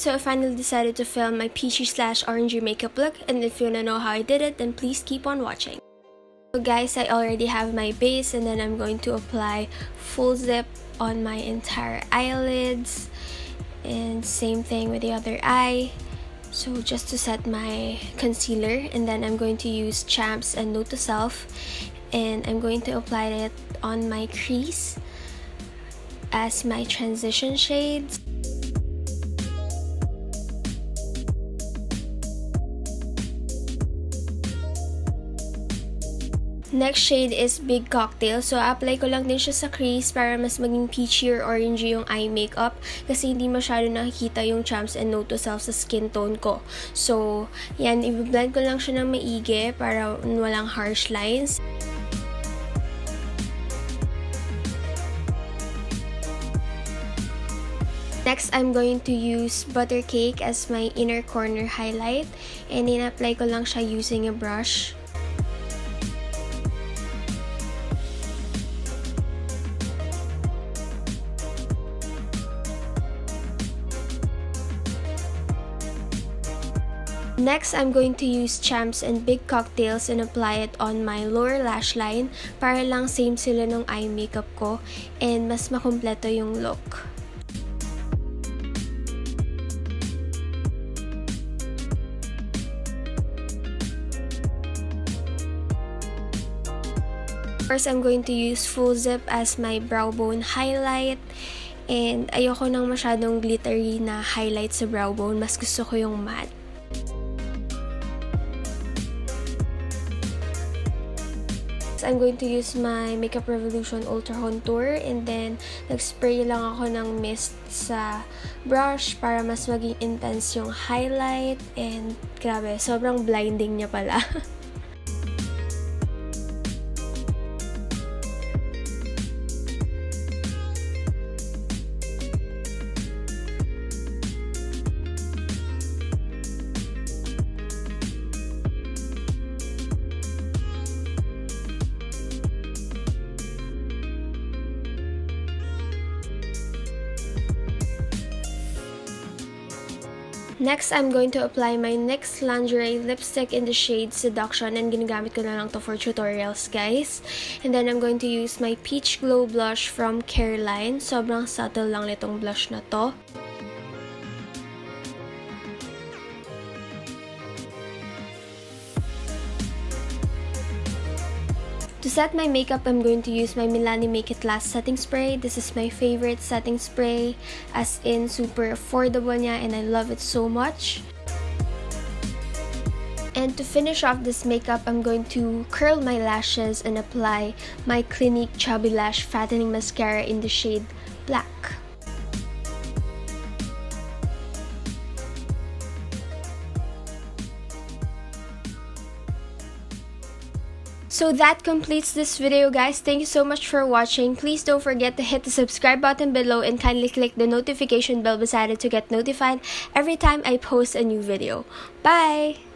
guys, so I finally decided to film my peachy / orangey makeup look, and if you wanna know how I did it, then please keep on watching. So guys, I already have my base, and then I'm going to apply full zip on my entire eyelids, and same thing with the other eye. So just to set my concealer, and then I'm going to use Champs and Note to Self, and I'm going to apply it on my crease as my transition shades. Next shade is Big Cocktail. So, apply ko lang din siya sa crease para mas maging peachy or orangey yung eye makeup kasi hindi masyado nakikita yung Champs and Note to Self sa skin tone ko. So, yan, i-blend ko lang siya ng maigi para walang harsh lines. Next, I'm going to use Butter Cake as my inner corner highlight, and in-apply ko lang siya using a brush. Next, I'm going to use Champs and Big Cocktails and apply it on my lower lash line para lang same sila nung eye makeup ko and mas makumpleto yung look. First, I'm going to use Full Zip as my brow bone highlight. And ayoko nang masyadong glittery na highlight sa brow bone. Mas gusto ko yung matte. I'm going to use my Makeup Revolution Ultra Contour, and then nag-spray lang ako ng mist sa brush para mas maging intense yung highlight, and grabe, sobrang blinding niya pala. Next, I'm going to apply my NYX Lingerie lipstick in the shade Seduction, and ginagamit ko na lang to for tutorials, guys. And then I'm going to use my Peach Glow Blush from Careline. Sobrang subtle lang nitong blush na to. To set my makeup, I'm going to use my Milani Make It Last setting spray. This is my favorite setting spray, as in super affordable niya, and I love it so much. And to finish off this makeup, I'm going to curl my lashes and apply my Clinique Chubby Lash Fattening Mascara in the shade Black. So that completes this video, guys. Thank you so much for watching. Please don't forget to hit the subscribe button below and kindly click the notification bell beside it to get notified every time I post a new video. Bye!